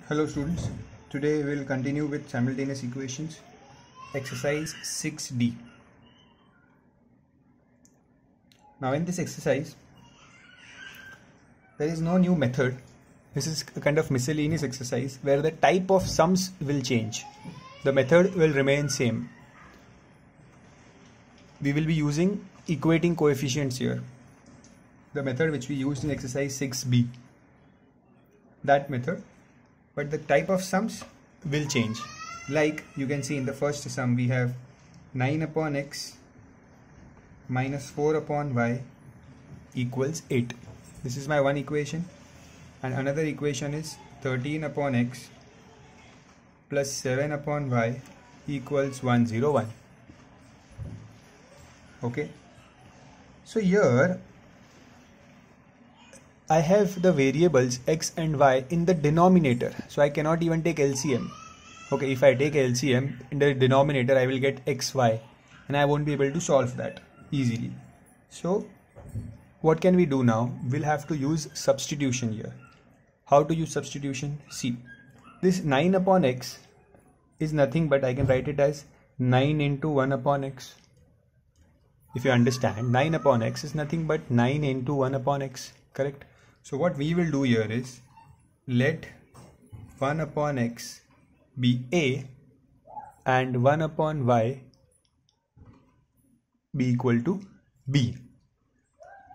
Hello students, today we will continue with simultaneous equations, exercise 6D. Now in this exercise, there is no new method. This is a kind of miscellaneous exercise where the type of sums will change. The method will remain same. We will be using equating coefficients here. The method which we used in exercise 6B. That method. But the type of sums will change. Like you can see in the first sum we have 9 upon x minus 4 upon y equals 8. This is my one equation, and another equation is 13 upon x plus 7 upon y equals 101. Okay, so here I have the variables x and y in the denominator, so I cannot even take LCM. Okay, if I take LCM in the denominator, I will get xy, and I won't be able to solve that easily. So what can we do now? We'll have to use substitution here. How to use substitution? See, this 9 upon x is nothing but I can write it as 9 into 1 upon x. If you understand, 9 upon x is nothing but 9 into 1 upon x, correct? So what we will do here is, let 1 upon x be a and 1 upon y be equal to b.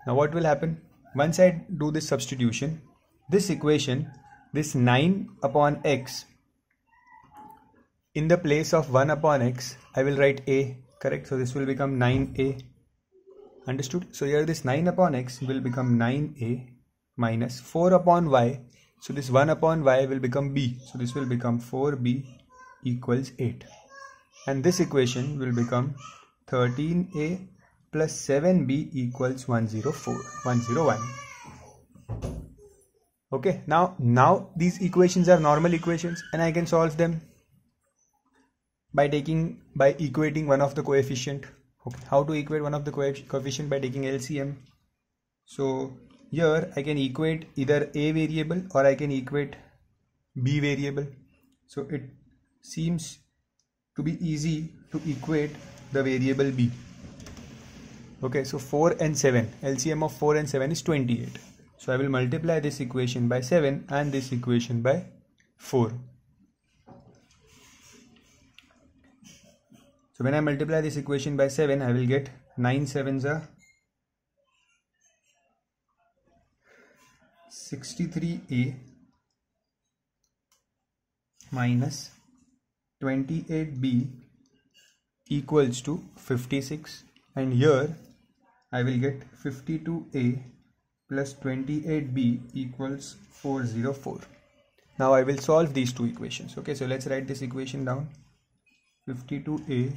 Now what will happen? Once I do this substitution, this equation, this 9 upon x, in the place of 1 upon x, I will write a, correct? So this will become 9a. Understood? So here this 9 upon x will become 9a minus 4 upon y. So this 1 upon y will become b. So this will become 4b equals 8. And this equation will become 13a plus 7b equals 101. Okay, now these equations are normal equations, and I can solve them by equating one of the coefficient. Okay, how to equate one of the coefficient? By taking LCM. So here I can equate either a variable or I can equate b variable. So it seems to be easy to equate the variable b. Okay, so 4 and 7, LCM of 4 and 7 is 28. So I will multiply this equation by 7 and this equation by 4. So when I multiply this equation by 7, I will get 9 7s are 63a minus 28b equals to 56, and here I will get 52a plus 28b equals 404. Now I will solve these two equations. Okay, so let's write this equation down. 52a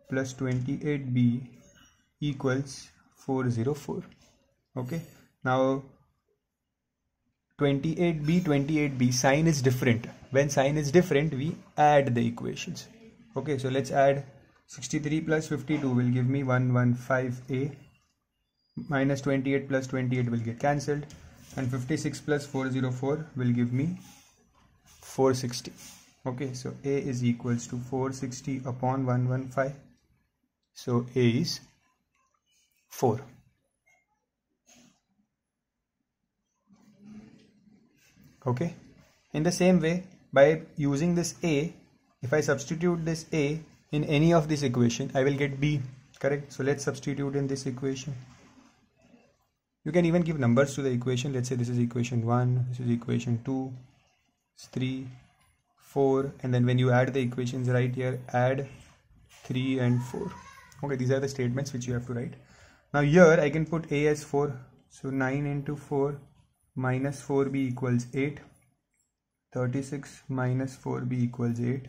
plus 28b equals 404. Okay, now 28b sign is different. When sign is different, we add the equations. Okay, so let's add 63 plus 52 will give me 115a minus 28 plus 28 will get cancelled, and 56 plus 404 will give me 460. Okay, so a is equals to 460 upon 115. So a is 4. Okay, in the same way, by using this a, if I substitute this a in any of this equation, I will get b, correct? So let's substitute in this equation. You can even give numbers to the equation. Let's say this is equation 1, this is equation 2, 3, 4, and then when you add the equations right here, add 3 and 4. Okay, these are the statements which you have to write. Now here I can put a as 4. So 9 into 4 minus 4b equals 8. 36 minus 4b equals 8.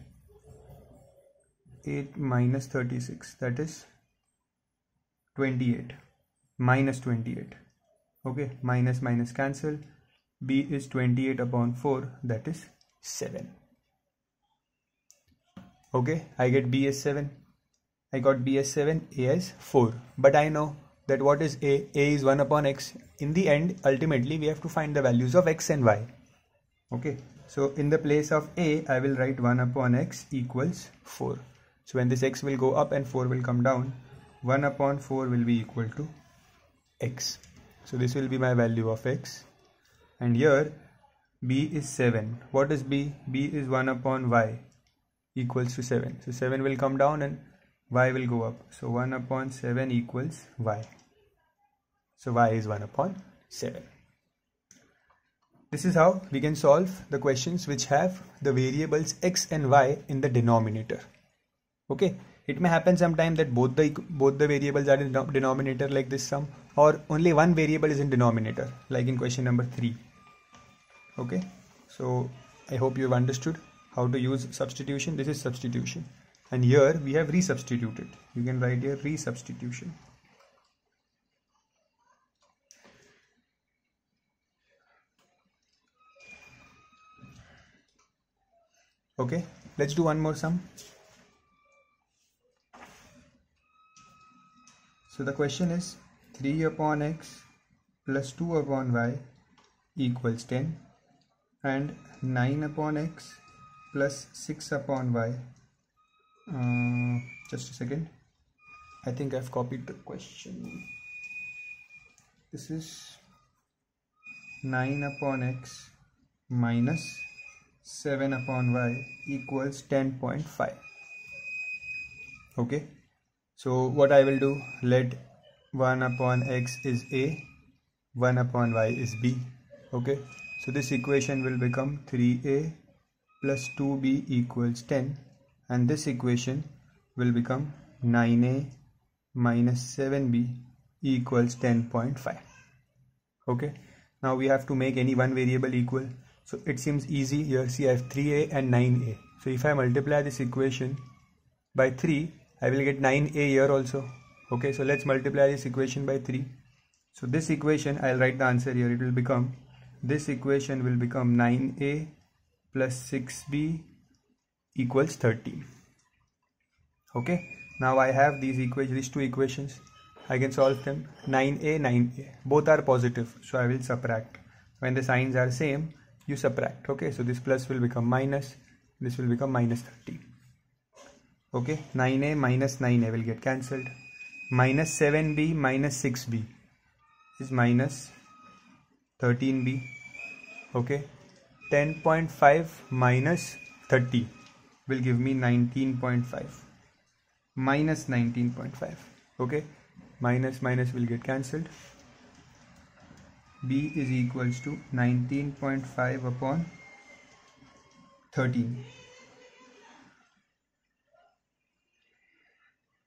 8 minus 36, that is 28. Minus 28. Okay, minus minus cancel. b is 28 upon 4, that is 7. Okay, I get b as 7. I got b as 7, a as 4. But I know that what is a? A is 1 upon x. In the end, ultimately, we have to find the values of x and y. Okay, so in the place of a, I will write 1 upon x equals 4. So when this x will go up and 4 will come down, 1 upon 4 will be equal to x. So this will be my value of x. And here b is 7. What is b? b is 1 upon y equals to 7. So 7 will come down and y will go up. So 1 upon 7 equals y. So y is 1 upon 7. This is how we can solve the questions which have the variables x and y in the denominator. Okay, it may happen sometime that both the variables are in denominator like this sum, or only one variable is in denominator like in question number 3. Okay, so I hope you have understood how to use substitution. This is substitution, and here we have resubstituted. You can write here resubstitution. Okay, let's do one more sum. So the question is 3 upon x plus 2 upon y equals 10, and 9 upon x plus 6 upon y. Just a second. I think I've copied the question. This is 9 upon x minus 7 upon y equals 10.5. Okay, so what I will do, let 1 upon x is a, 1 upon y is b. Okay, so this equation will become 3a plus 2b equals 10, and this equation will become 9a minus 7b equals 10.5. Okay, now we have to make any one variable equal. So it seems easy. Here see, I have 3a and 9a. So if I multiply this equation by 3, I will get 9a here also. Okay, so let's multiply this equation by 3. So this equation, I'll write the answer here. It will become, this equation will become 9a plus 6b equals 13. Okay, now I have these two equations. I can solve them. 9a, 9a, both are positive, so I will subtract. When the signs are same, you subtract. Okay, so this plus will become minus, this will become minus 13. Okay, 9a minus 9a will get cancelled. Minus 7b minus 6b is minus 13b. Okay, 10.5 minus 30 will give me 19.5. Minus 19.5. Okay, minus minus will get cancelled. b is equals to 19.5 upon 13.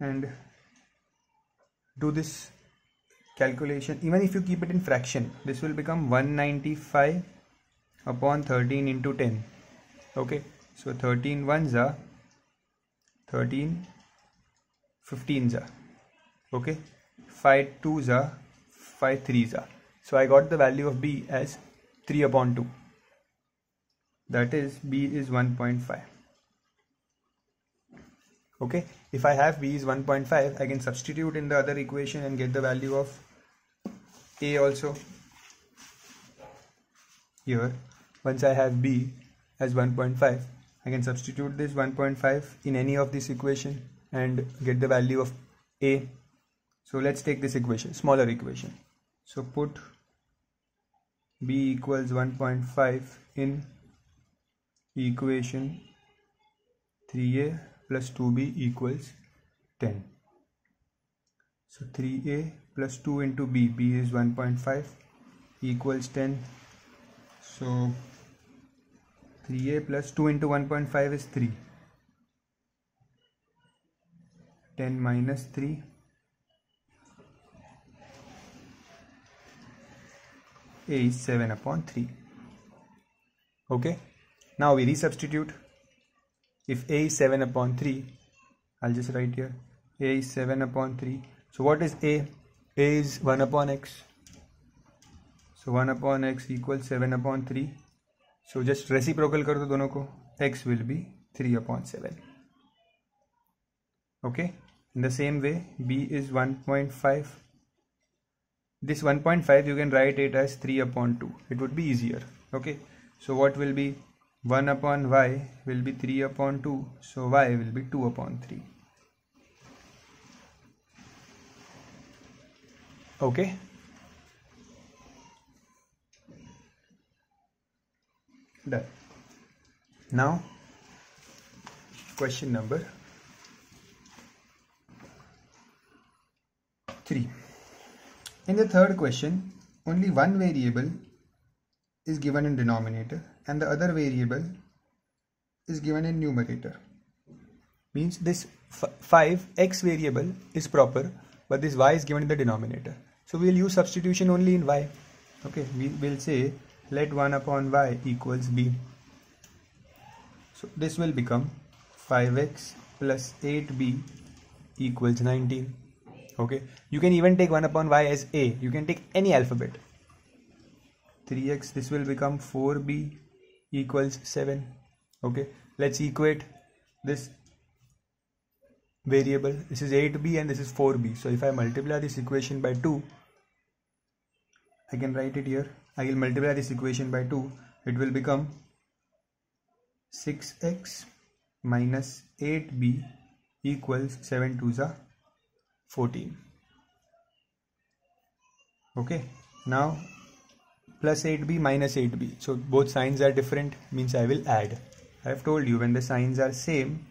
And do this calculation. Even if you keep it in fraction, this will become 195 upon 13 into 10. Okay, so 13 ones are 13, 15s are, okay, 5 2s are, 5 3s are. So I got the value of b as 3 upon 2. That is, b is 1.5. Okay, if I have b is 1.5, I can substitute in the other equation and get the value of a also. Here, once I have b as 1.5, I can substitute this 1.5 in any of this equation and get the value of a. So let's take this equation, smaller equation. So put b equals 1.5 in equation 3a plus 2b equals 10. So 3a plus 2 into b, b is 1.5 equals 10. So 3a plus 2 into 1.5 is 3. 10 minus 3. A is 7 upon 3. Okay, now we resubstitute. If a is 7 upon 3, I'll just write here a is 7 upon 3. So what is a? A is 1 upon x. So 1 upon x equals 7 upon 3. So just reciprocal कर दो दोनों को. X will be 3 upon 7. Okay. In the same way, b is 1.5. This 1.5 you can write it as 3 upon 2. It would be easier. Okay. So what will be 1 upon y will be 3 upon 2. So y will be 2 upon 3. Okay. Done. Now question number 3. In the third question, only one variable is given in denominator and the other variable is given in numerator. Means this 5x variable is proper, but this y is given in the denominator. So we will use substitution only in y. Okay, we will say let 1 upon y equals b. So this will become 5x plus 8b equals 19. Okay, you can even take 1 upon y as a. You can take any alphabet. 3x, this will become 4b equals 7. Okay, let's equate this variable. This is 8b and this is 4b. So if I multiply this equation by 2, I can write it here. I will multiply this equation by 2. It will become 6x minus 8b equals 7 2s are 14. Okay, now plus 8b minus 8b. So both signs are different, means I will add. I have told you when the signs are same,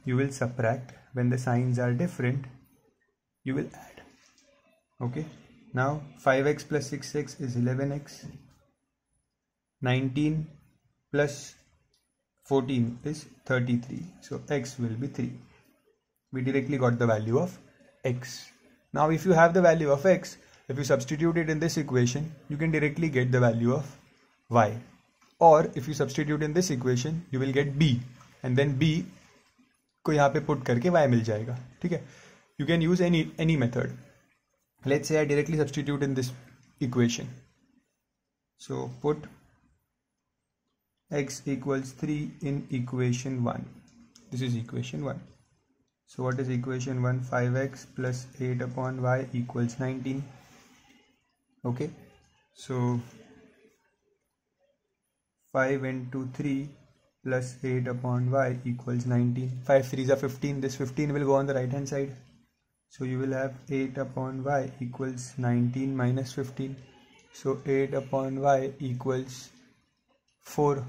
you will subtract. When the signs are different, you will add. Okay, now 5x plus 6x is 11x. 19 plus 14 is 33. So x will be 3. We directly got the value of x. Now if you have the value of x, if you substitute it in this equation, you can directly get the value of y. Or if you substitute in this equation, you will get b, and then b को यहाँ पे put करके y मिल जाएगा. ठीक है? You can use any method. Let's say I directly substitute in this equation. So put x equals 3 in equation 1. This is equation 1. So what is equation 1? 5x plus 8 upon y equals 19. Okay, so 5 into 3 plus 8 upon y equals 19. 5 3s are 15. This 15 will go on the right hand side. So you will have 8 upon y equals 19 minus 15. So 8 upon y equals 4.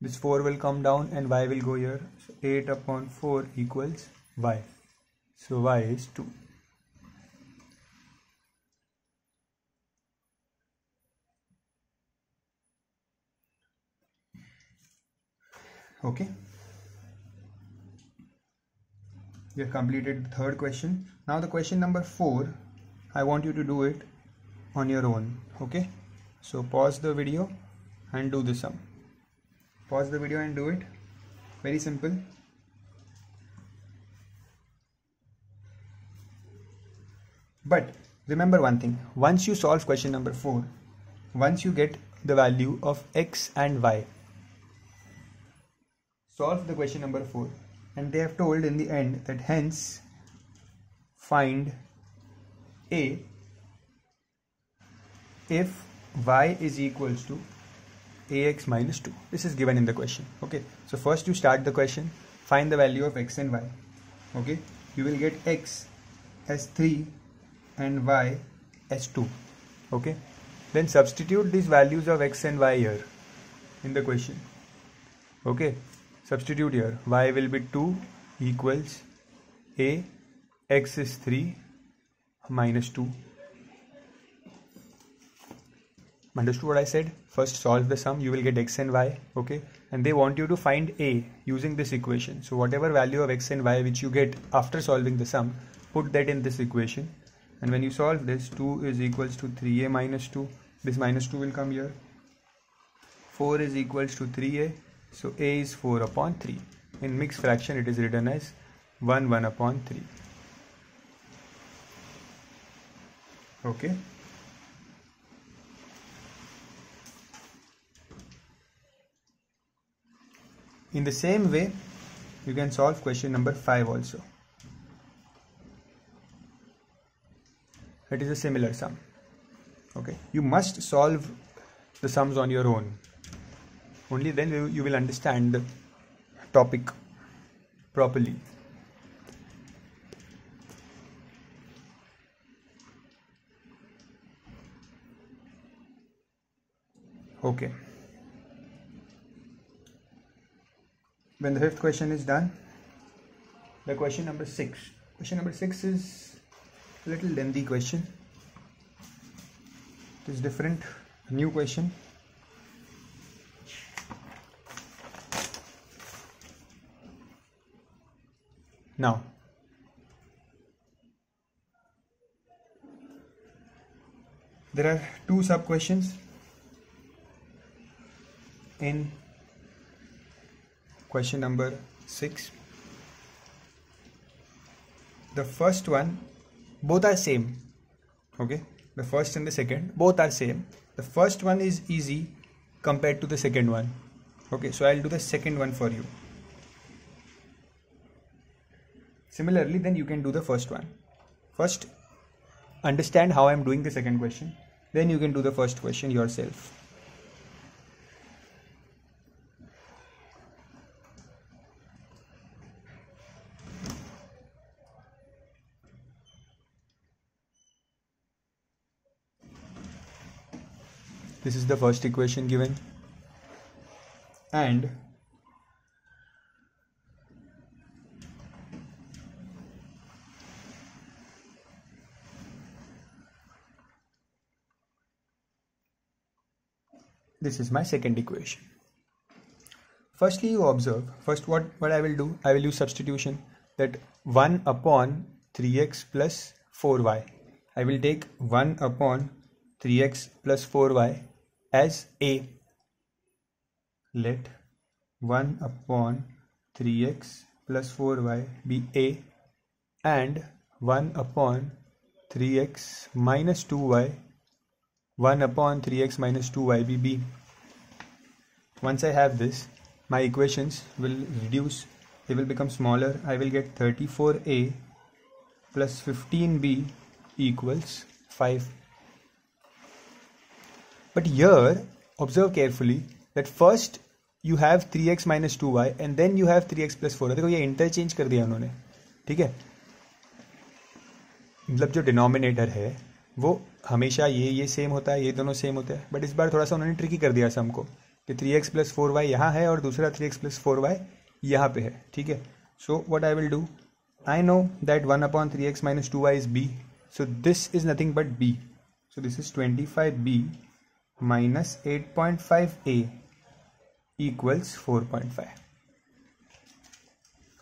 This 4 will come down and y will go here. So 8 upon 4 equals y. So y is 2. Okay. We have completed the third question. Now the question number 4, I want you to do it on your own. Okay. So pause the video and do the sum. Pause the video and do it. Very simple. But remember one thing. Once you solve question number 4, once you get the value of x and y, solve the question number 4, and they have told in the end that hence find a if y is equals to ax minus 2. This is given in the question. Okay, so first you start the question, find the value of x and y. Okay, you will get x as 3 and y as 2. Okay, then substitute these values of x and y here in the question. Okay, substitute here. Y will be 2 equals a, x is 3 minus 2. Understood what I said? First solve the sum, you will get x and y. Okay, and they want you to find a using this equation. So whatever value of x and y which you get after solving the sum, put that in this equation. And when you solve this, 2 is equals to 3a minus 2. This minus 2 will come here. 4 is equals to 3a. So a is 4 upon 3. In mixed fraction it is written as 1 upon 3. Okay. In the same way, you can solve question number 5 also. It is a similar sum. Okay. You must solve the sums on your own. Only then you will understand the topic properly. Okay. When the fifth question is done, the question number 6. Question number 6 is a little lengthy question. It is different, a new question. Now, there are two sub questions in question number 6. The first one, both are same. Okay, the first and the second both are same. The first one is easy compared to the second one. Okay, so I'll do the second one for you. Similarly, then you can do the first one. First, understand how I'm doing the second question. Then you can do the first question yourself. This is the first equation given, and this is my second equation. Firstly, you observe, first what I will do, I will use substitution, that 1 upon 3x plus 4y. I will take 1 upon 3x plus 4y as a. Let 1 upon 3x plus 4y be a, and 1 upon 3x minus 2y, 1 upon 3x minus 2y be b. Once I have this, my equations will reduce, they will become smaller. I will get 34a plus 15b equals 5. But here, observe carefully that first you have 3x minus 2y and then you have 3x plus 4. देखो ये interchange कर दिया उन्होंने, ठीक है. मतलब जो denominator है वो हमेशा ये सेम होता है, ये दोनों सेम होते हैं, बट इस बार थोड़ा सा उन्होंने ट्रिकी कर दिया हमको कि 3x प्लस 4y यहाँ है और दूसरा 3x प्लस 4y यहाँ पे है, ठीक है. So what I will do, I know that 1 upon 3x minus 2y is b, so this is nothing but b. So this is 25b minus 8.5a equals 4.5.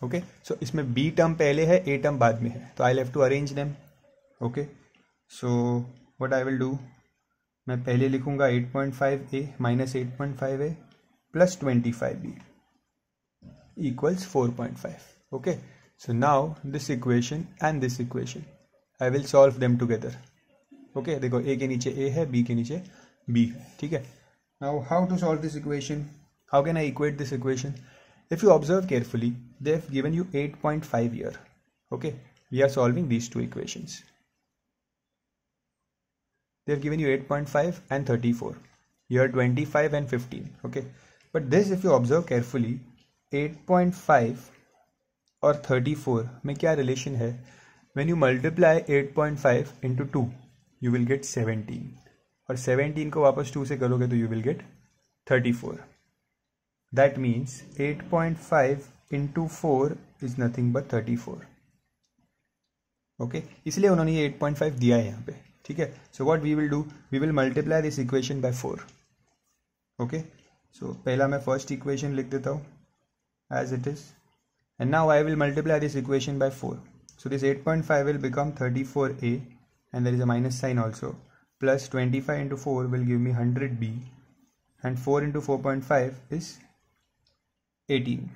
Okay, so इसमें b term पहले है, a term बाद में है, तो I have to arrange them. Okay, so what I will do, मैं पहले लिखूंगा 8.5a minus 8.5a plus 25b equals 4.5. Okay, so now this equation and this equation I will solve them together. Okay, देखो a के नीचे a है, b के नीचे b है, ठीक है. Now how to solve this equation, how can I equate this equation? If you observe carefully, they have given you 8.5 here. Okay, we are solving these two equations. They have given you 8.5 and 34. Here 25 and 15. Okay, but this, if you observe carefully, 8.5 और 34 में क्या relation है? When you multiply 8.5 into 2, you will get 17. और 17 को वापस 2 से करोगे तो you will get 34. That means 8.5 into 4 is nothing but 34. Okay, इसलिए उन्होंने ये 8.5 दिया है यहाँ पे, ठीक है. So what we will do, we will multiply this equation by 4. Okay, so पहला मैं first equation लिख देता हूँ as it is, and now I will multiply this equation by 4. So this 8.5 will become 34a, and there is a minus sign also, plus 25 into 4 will give me 100b, and 4 into 4.5 is 18.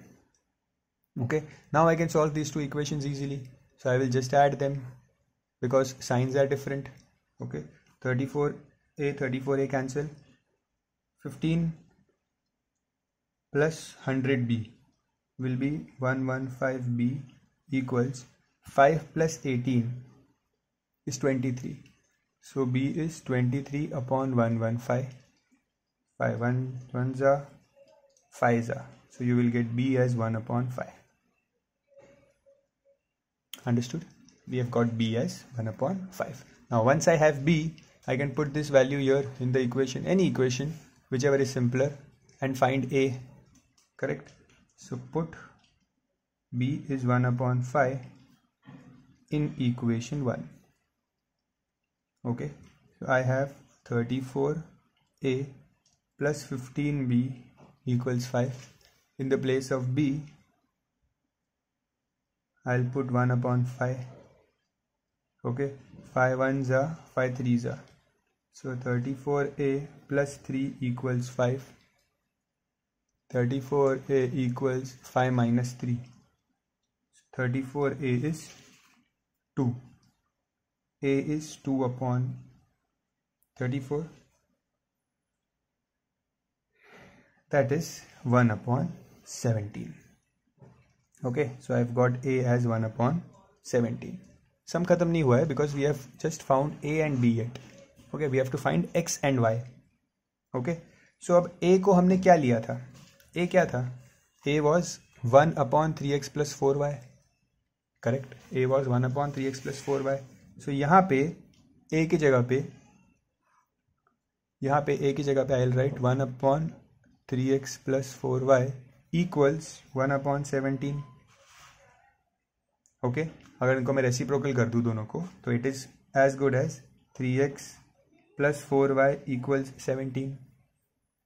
Okay, now I can solve these two equations easily. So I will just add them because signs are different. Okay, 34a cancel, 15 plus 100b will be 115b equals 5 plus 18 is 23. So b is 23 upon 115. 5 1 1s are 5s are. So you will get b as 1 upon 5. Understood? We have got b as 1 upon 5. Now once I have b, I can put this value here in the equation, any equation, whichever is simpler, and find a. Correct? So put b is 1 upon 5 in equation 1. Okay, so I have 34a plus 15b equals 5. In the place of b, I'll put 1 upon 5. Okay, 5 1s are 5 3s are. So 34a plus 3 equals 5. 34a equals 5 minus 3. 34a is 2. A is 2 upon 34. That is 1 upon 17. Okay, so I've got a as 1 upon 17. Sum khatam nahi hua hai because we have just found a and b yet. Okay, we have to find x and y. Okay, so अब a को हमने क्या लिया था? a क्या था? a was 1 upon 3x plus 4y. Correct? a was 1 upon 3x plus 4y. So यहाँ पे a की जगह पे I'll write 1 upon 3x plus 4y equals 1 upon 17. Okay, अगर इनको मैं रेसिप्रोकल कर दूँ दोनों को तो it is as good as 3x plus 4y equals 17.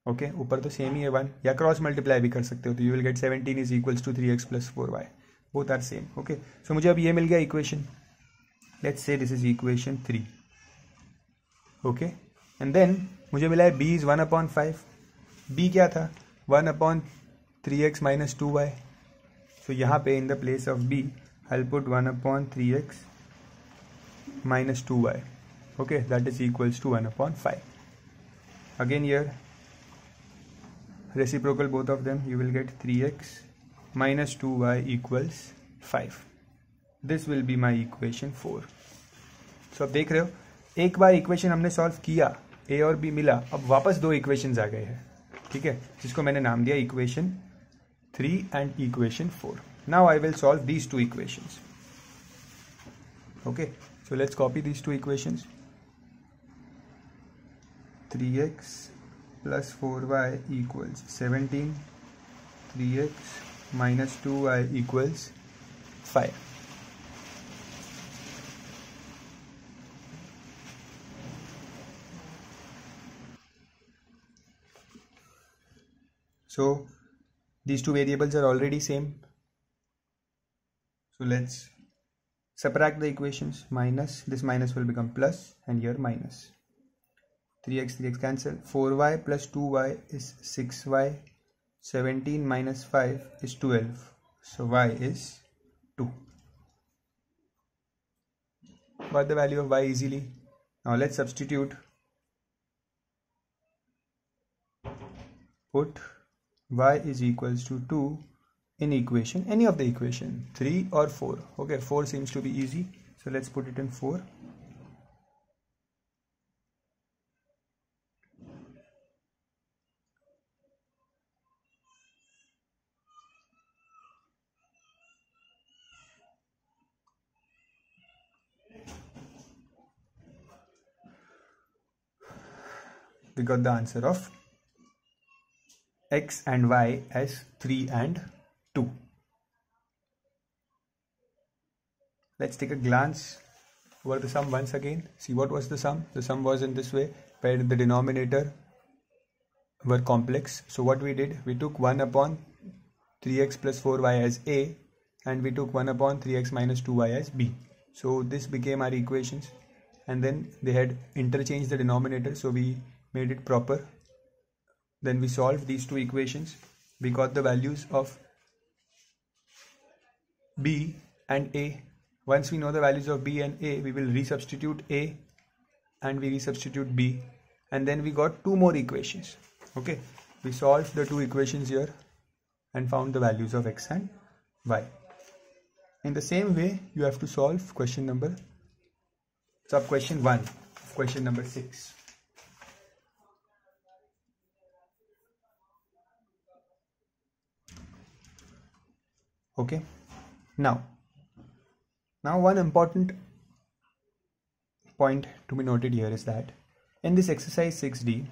Okay, ऊपर तो सेम ही है 1, या क्रॉस मल्टीप्लाई भी कर सकते हो तो you will get 17 is equals to 3x plus 4y. Both are same. Okay, so मुझे अब ये मिल गया equation. Let's say this is equation 3. Okay, and then मुझे मिला है b इज 1 upon 5. b क्या था? 1 upon 3x minus 2y. सो यहाँ पे in the place of b I'll put 1 upon 3x minus 2y. Okay, that is equals to 1 upon 5. Again here, reciprocal both of them, you will get 3x minus 2y equals 5. This will be my equation 4. So अब देख रहे हो, एक बार equation हमने solve किया, a और b मिला, अब वापस दो इक्वेशंस आ गए हैं. ठीक है, जिसको मैंने नाम दिया equation 3 and equation 4. Now I will solve these two equations. Okay, so let's copy these two equations. 3x plus 4y equals 17. 3x minus 2y equals 5. So these two variables are already same. So let's subtract the equations. Minus, this minus will become plus, and here minus. 3x cancel. 4y plus 2y is 6y. 17 minus 5 is 12. So y is 2. Got the value of y easily. Now let's substitute. Put y is equals to 2 in equation, any of the equation, 3 or 4. Okay, 4 seems to be easy, so let's put it in 4. We got the answer of x and y as 3 and 2. Let's take a glance over the sum once again. See what was the sum. The sum was in this way, where the denominator were complex. So what we did, we took 1 upon 3x plus 4y as a, and we took 1 upon 3x minus 2y as b. So this became our equations, and then they had interchanged the denominator, so we made it proper. Then we solved these two equations. We got the values of b and a. Once we know the values of b and a, we will resubstitute a and we resubstitute b, and then we got two more equations. Okay, we solved the two equations here and found the values of x and y. In the same way, you have to solve question number, question 1 of question number 6. Okay, now one important point to be noted here is that in this exercise 6D,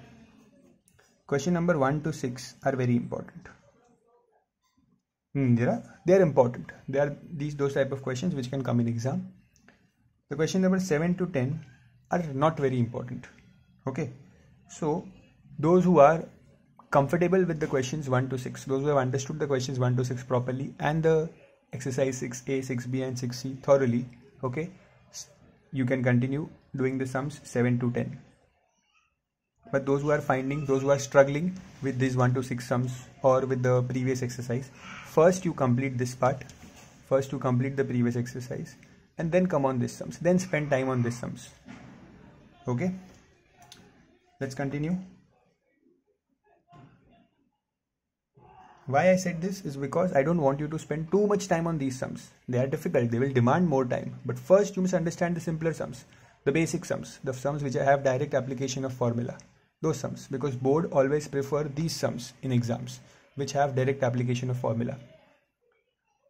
question number 1 to 6 are very important. They are important. They are those type of questions which can come in exam. The question number 7 to 10 are not very important. Okay, so those who are comfortable with the questions 1 to 6, those who have understood the questions 1 to 6 properly and the exercise 6A, 6B and 6C thoroughly, okay, you can continue doing the sums 7 to 10. But those who are struggling with these 1 to 6 sums or with the previous exercise, first you complete this part, first you complete the previous exercise and then come on this sums, then spend time on this sums. Okay, let's continue. Why I said this is because I don't want you to spend too much time on these sums. They are difficult, they will demand more time. But first you must understand the simpler sums, the basic sums, the sums which have direct application of formula. Those sums, because board always prefer these sums in exams which have direct application of formula.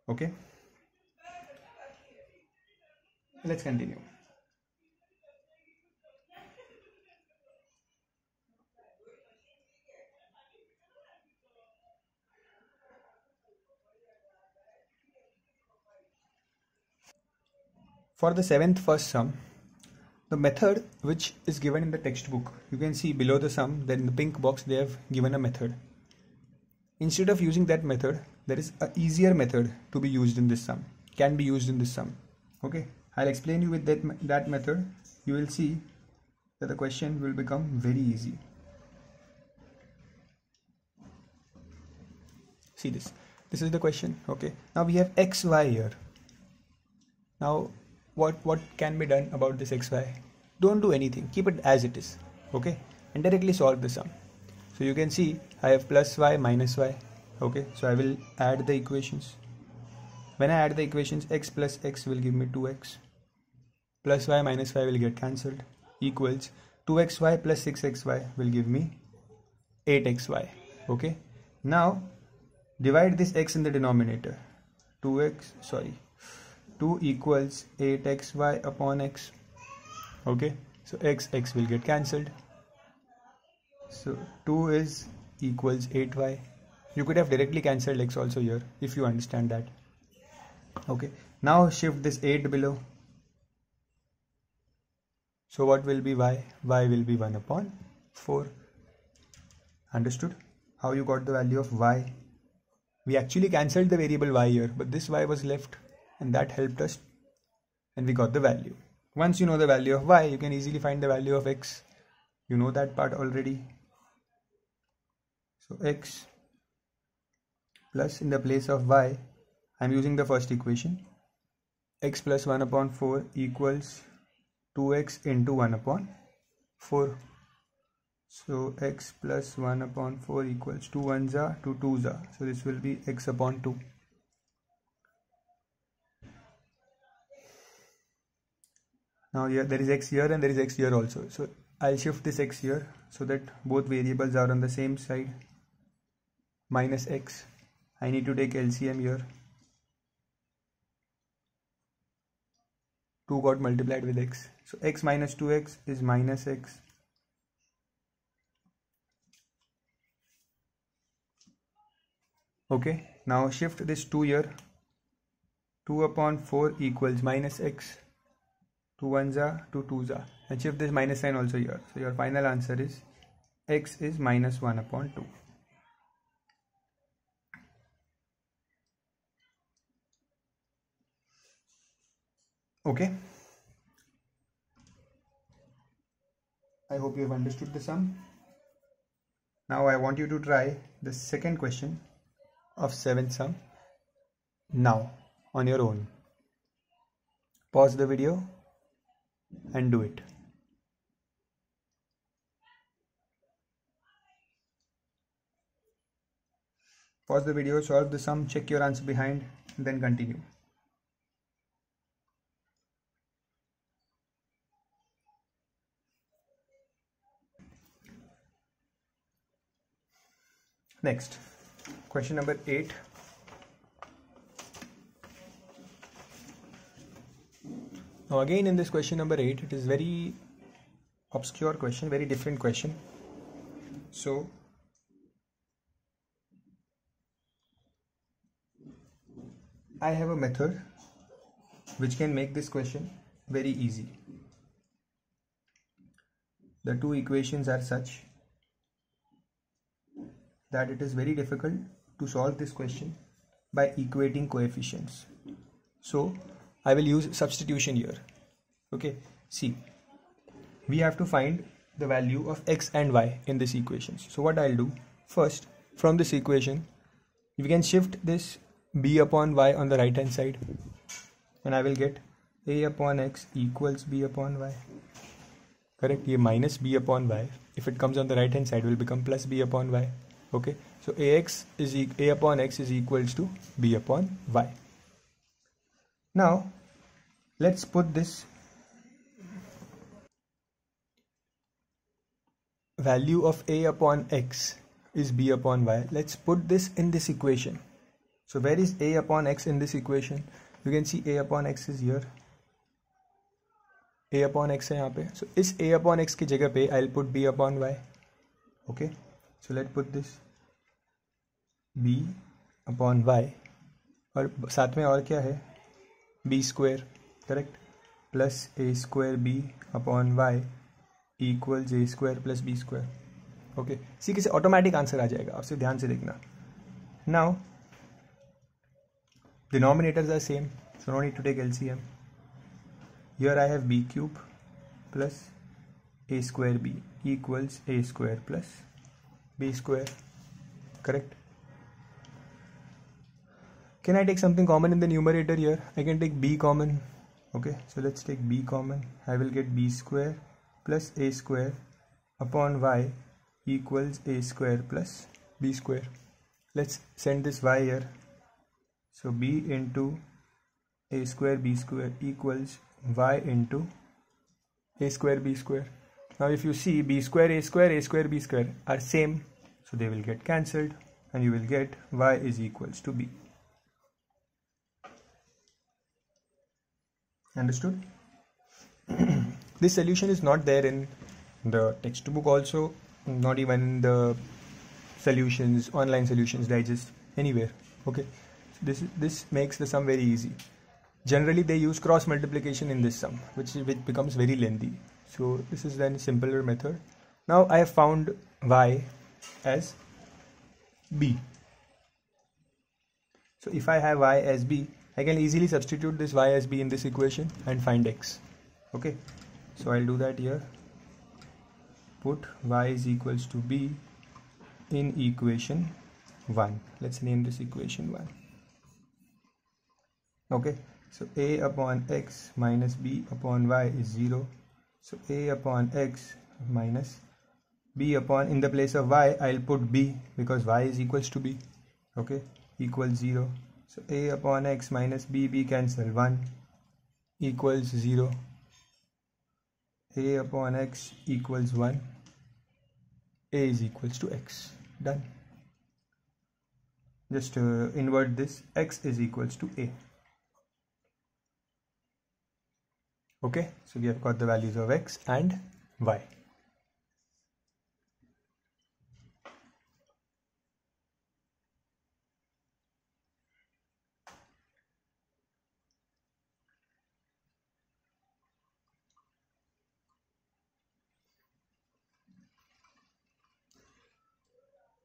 Okay, let's continue. For the 7th first sum, the method which is given in the textbook, you can see below the sum, then in the pink box they have given a method. Instead of using that method, there is an easier method to be used in this sum, can be used in this sum. Okay, I'll explain you with that method. You will see that the question will become very easy. See this is the question. Okay, now we have xy here. Now what can be done about this xy? Don't do anything, keep it as it is. Okay, and directly solve the sum. So you can see I have plus y minus y. Okay, so I will add the equations. When I add the equations, x plus x will give me 2x, plus y minus y will get cancelled, equals 2xy plus 6xy will give me 8xy. Okay, now divide this x in the denominator. 2 equals 8xy upon x. Okay, so x will get cancelled. So 2 is equals 8y. You could have directly cancelled x also here if you understand that. Okay, now shift this 8 below. So what will be y? Y will be 1 upon 4. Understood how you got the value of y? We actually cancelled the variable y here, but this y was left and that helped us and we got the value. Once you know the value of y, you can easily find the value of x. You know that part already. So x plus, in the place of y, I am using the first equation. X plus 1 upon 4 equals 2x into 1 upon 4. So x plus 1 upon 4 equals 2 1s are 2 2s are. So this will be x upon 2. Now here there is x here and there is x here also. So I'll shift this x here so that both variables are on the same side. Minus x. I need to take LCM here. 2 got multiplied with x. So x minus 2x is minus x. Okay, now shift this 2 here. 2 upon 4 equals minus x. 2 1s are 2 2s are. And shift this minus sign also here. So your final answer is x is minus 1 upon 2. Okay, I hope you have understood the sum. Now I want you to try the second question of 7th sum now on your own. Pause the video and do it. Pause the video, solve the sum, check your answer behind, and then continue. Next, question number 8. Now again in this question number 8, it is very obscure question, very different question. So I have a method which can make this question very easy. The two equations are such that it is very difficult to solve this question by equating coefficients. So I will use substitution here. Okay, see, we have to find the value of x and y in this equation. So what I'll do first, from this equation we can shift this b upon y on the right hand side, and I will get a upon x equals b upon y. Correct? Ye minus b upon y, if it comes on the right hand side, will become plus b upon y. Okay, so a upon x is equals to b upon y. Now let's put this value of a upon x is b upon y. Let's put this in this equation. So where is a upon x in this equation? You can see a upon x is here. A upon x है यहाँ पे. So इस a upon x की जगह पे I'll put b upon y. Okay. So let's put this b upon y. और साथ में और क्या है? b square. Correct. Plus a square b upon y equals a square plus b square. Okay. इसी से ऑटोमेटिक आंसर आ जाएगा. आप सिर्फ ध्यान से देखना. Now denominators are same, so no need to take LCM. Here I have b cube plus a square b equals a square plus b square. Correct? Can I take something common in the numerator here? I can take b common. Okay, so let's take b common. I will get b square plus a square upon y equals a square plus b square. Let's send this y here. So b into a square b square equals y into a square b square. Now if you see, b square a square b square are same, so they will get cancelled and you will get y is equals to b. Understood? This solution is not there in the textbook also, not even in the solutions, online solutions digest, anywhere. Okay, so this makes the sum very easy. Generally they use cross multiplication in this sum, which becomes very lengthy. So this is then a simpler method. Now I have found y as b. So if I have y as b, I can easily substitute this y as b in this equation and find x. Okay, so I'll do that here. Put y is equals to b in equation 1. Let's name this equation 1. Okay, so a upon x minus b upon y is 0. So a upon x minus b upon, in the place of y I'll put b because y is equals to b. Okay, equals 0. So a upon x minus b cancel, 1 equals 0. A upon x equals 1. A is equals to x. Done. Just invert this. X is equals to a. Okay, so we have got the values of x and y.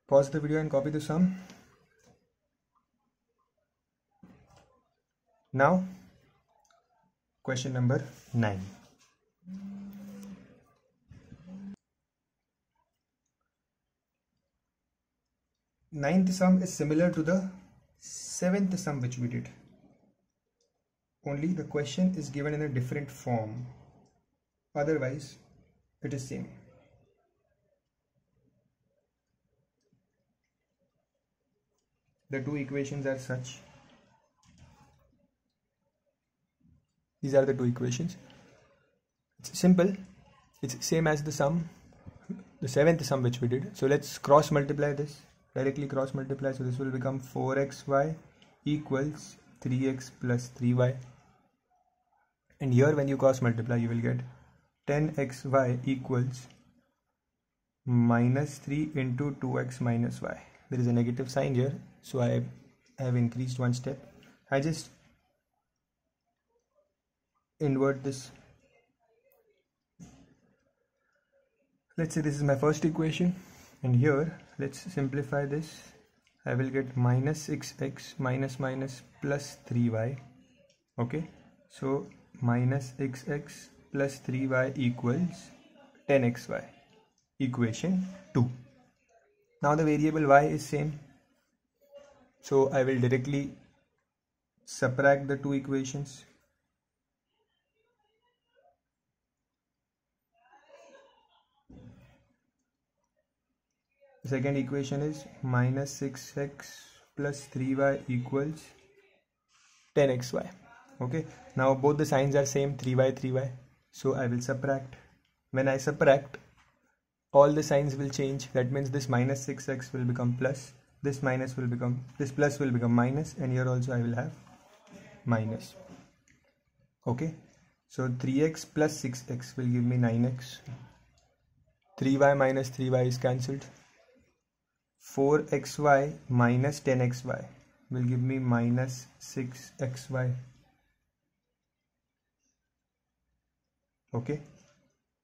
Pause the video and copy the sum. Now, question number 9. Ninth sum is similar to the 7th sum which we did. Only the question is given in a different form. Otherwise, it is same. The two equations are such. These are the two equations. It's simple. It's same as the sum, the 7th sum which we did. So let's cross multiply this. Directly cross multiply. So this will become 4xy equals 3x plus 3y. And here when you cross multiply, you will get 10xy equals minus 3 into 2x minus y. There is a negative sign here, so I have increased one step. I just invert this. Let's say this is my first equation, and here let's simplify this. I will get minus 6x minus minus plus 3y. Okay, so minus 6x plus 3y equals 10xy. Equation 2. Now the variable y is same, so I will directly subtract the two equations. The second equation is minus 6x plus 3y equals 10xy. Okay, now both the signs are same, 3y 3y, so I will subtract. When I subtract, all the signs will change. That means this minus 6x will become plus, this minus will become, this plus will become minus, and here also I will have minus. Okay, so 3x plus 6x will give me 9x. 3y minus 3y is cancelled. 4xy minus 10xy will give me minus 6xy. Okay,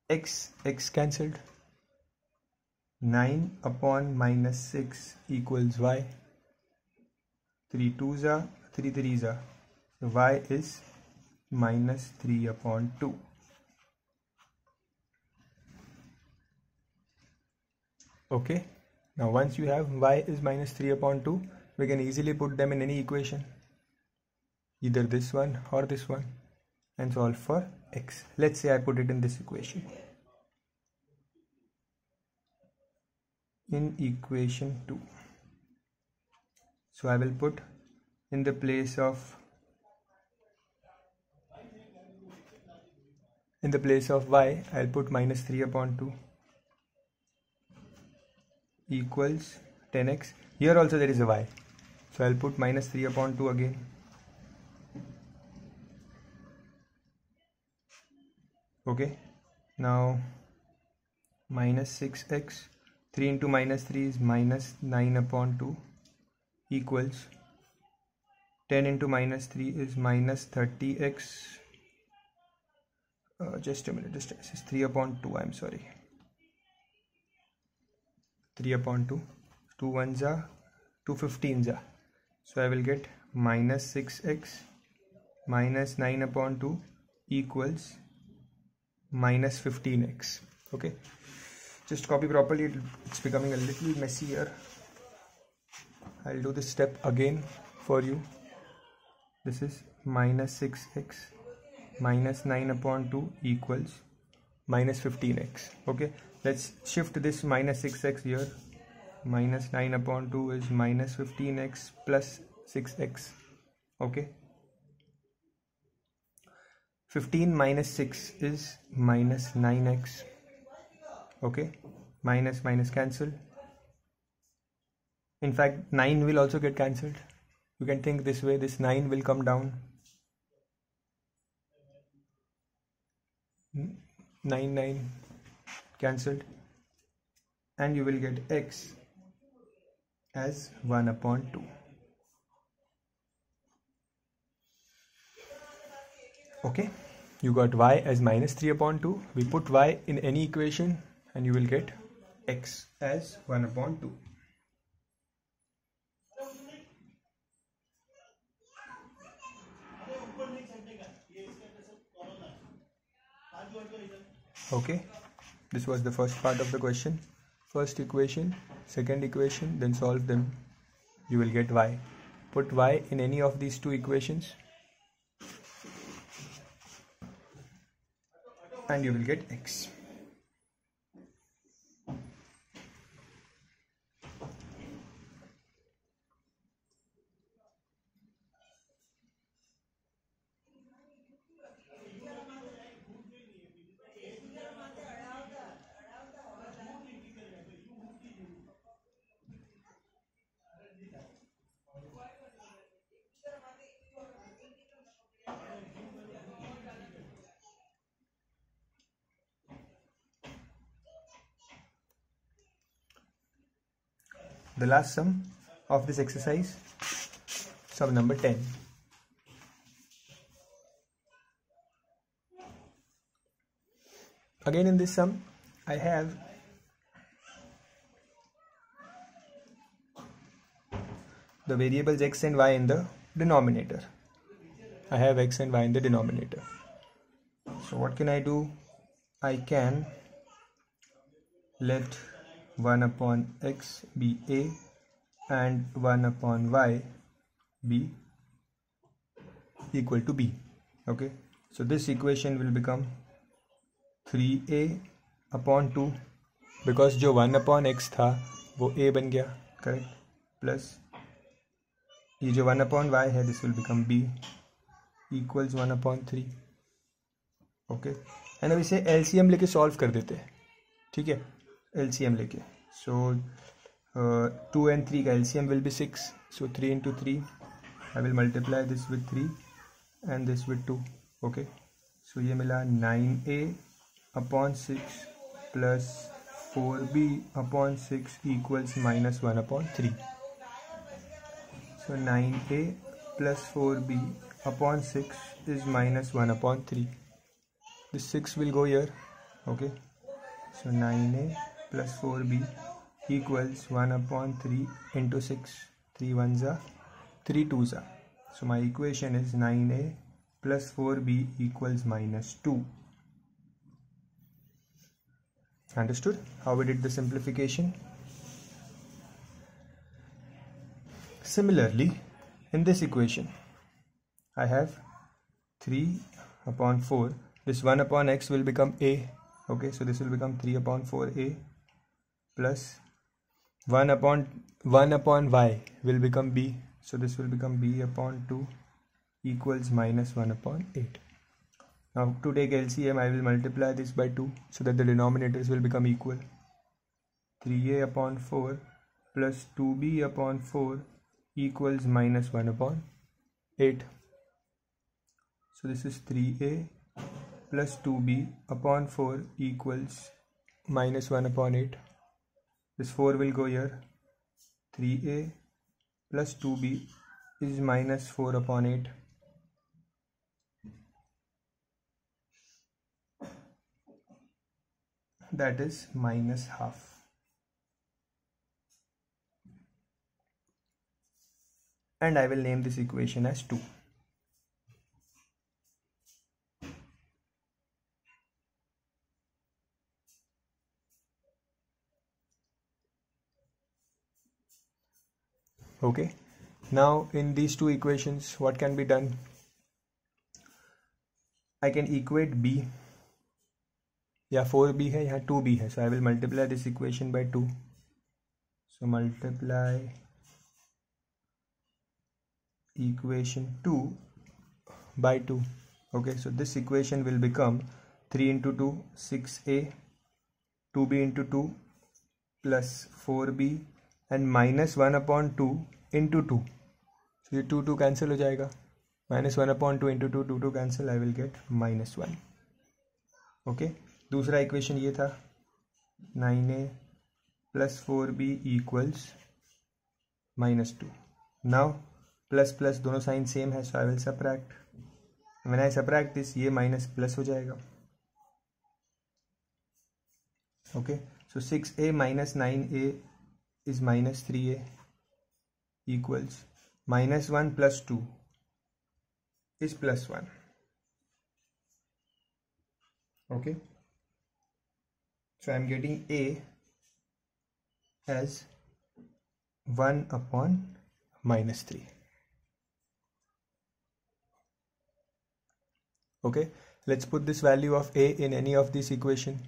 x cancelled. 9 upon minus 6 equals y. 3 2s are, 3 3s are. So y is minus 3 upon 2. Okay, now once you have y is minus 3 upon 2, we can easily put them in any equation, either this one or this one, and solve for x. Let's say I put it in this equation. In equation 2, so I will put in the place of y, I'll put minus 3 upon 2 equals 10x. Here also there is a y, so I'll put minus 3 upon 2 again. Okay, now minus 6x, 3 into minus 3 is minus 9 upon 2 equals 10 into minus 3 is minus 30x. Just a minute, this is 3 upon 2, I'm sorry. 3 upon 2, 2 1s are, 2 15s are. So I will get minus 6x minus 9 upon 2 equals minus 15x. Okay, just copy properly, it's becoming a little messy here. I'll do this step again for you. This is minus 6x minus 9 upon 2 equals minus 15x. Okay, let's shift this minus 6x here. Minus 9 upon 2 is minus 15x plus 6x. Okay, 15 minus 6 is minus 9x. Okay, minus minus cancel. In fact, 9 will also get cancelled. You can think this way, this 9 will come down. 9 cancelled, and you will get x as 1 upon 2. Okay, you got y as minus 3 upon 2. We put y in any equation and you will get x as 1 upon 2. Okay, this was the first part of the question. First equation, second equation, then solve them. You will get y. Put y in any of these two equations and you will get x. the last sum of this exercise, sum number 10. Again in this sum, I have the variables x and y in the denominator. I have x and y in the denominator. So what can I do? I can let 1 upon x be a and 1 upon y be equal to b. Okay, so this equation will become 3a upon 2, because जो 1 upon x था वो a बन गया, correct, plus ये जो 1 upon y है this will become b equals 1 upon 3. Okay, and अब इसे LCM लेके सॉल्व कर देते हैं. ठीक है, LCM लेके, सो 2 and 3 का LCM will be 6, so 3 into 3 I will multiply this with 3 and this with 2. okay, so ये मिला 9a upon 6 plus 4b upon 6 equals minus 1 upon 3. So 9a plus 4b upon 6 is minus 1 upon 3. This 6 will go here. Okay, so 9a plus 4b equals 1 upon 3 into 6. 3 ones are 3 twos are. So my equation is 9a plus 4b equals minus 2. Understood how we did the simplification? Similarly, in this equation, I have 3 upon 4. This 1 upon x will become a. Okay, so this will become 3 upon 4a plus 1 upon y will become b. So this will become b upon 2 equals minus 1 upon 8. Now to take LCM, I will multiply this by 2 so that the denominators will become equal. 3a upon 4 plus 2b upon 4 equals minus 1 upon 8. So this is 3a plus 2b upon 4 equals minus 1 upon 8. This 4 will go here. 3a plus 2b is minus 4 upon 8. That is minus half. And I will name this equation as 2. Okay, now in these two equations, what can be done? I can equate b. या 4b है, यहाँ 2b है, so I will multiply this equation by 2. So multiply equation 2 by 2. Okay, so this equation will become 3 into 2 6a, 2b into 2 plus 4b and minus 1 upon 2 into 2. So ये 2 cancel हो जाएगा. Minus 1 upon 2 into 2, 2 cancel, I will get minus 1. Okay, दूसरा equation ये था 9a plus 4b equals minus 2. Now plus plus दोनों sign same है, so I will subtract. When I subtract this, ये minus plus हो जाएगा. Okay, so 6a minus 9a is minus 3a equals minus 1 plus 2 is plus 1. Okay, so I am getting a as 1 upon minus 3. Okay, let's put this value of a in any of this equation.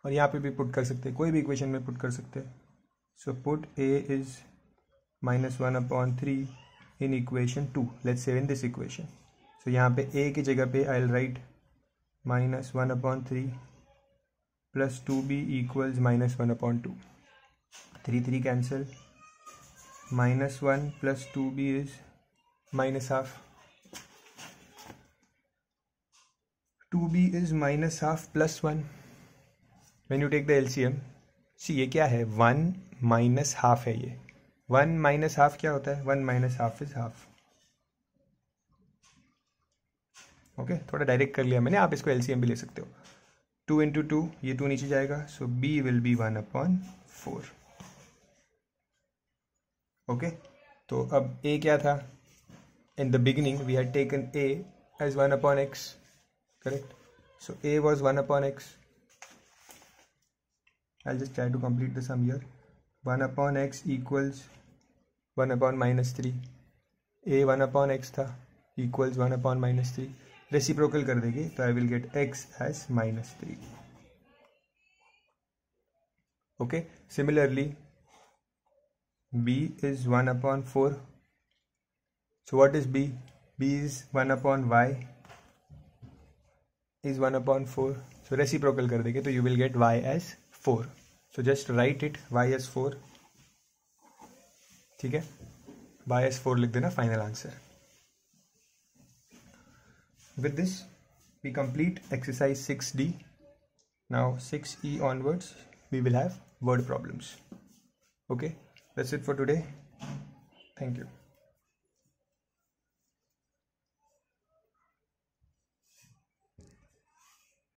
और यहाँ पे भी put कर सकते हैं, कोई भी equation में पुट कर सकते हैं. So put a is minus 1 upon 3 in equation 2. Let's say in this equation. So यहाँ पे a की जगह पे I'll write minus 1 upon 3 plus 2b equals minus 1 upon 2. 3 cancel. Minus 1 plus 2b is minus half. 2b is minus half plus 1. When you take the LCM, see ये क्या है, 1 minus half है ये. 1 माइनस हाफ क्या होता है? 1 minus half is half. Okay, थोड़ा direct कर लिया मैंने, आप इसको एलसीएम भी ले सकते हो। 2 इंटू 2, ये 2 नीचे जाएगा, so b will be 1/4। Okay, तो अब a क्या था? In the beginning we had taken a as 1/x, correct? So a was 1/x. I'll just try to complete the sum here. 1/x equals 1/-3. a 1/x था, equals 1/-3. Reciprocal कर देंगे तो I will get x as -3. Okay, similarly b is 1/4. So what is b? b is 1/y is 1/4. So reciprocal कर देंगे तो you will get y as 4. So just write it, y as 4. ठीक है, y as 4 लिख देना, final answer. With this we complete exercise 6D. Now 6E onwards we will have word problems. Okay, that's it for today. Thank you.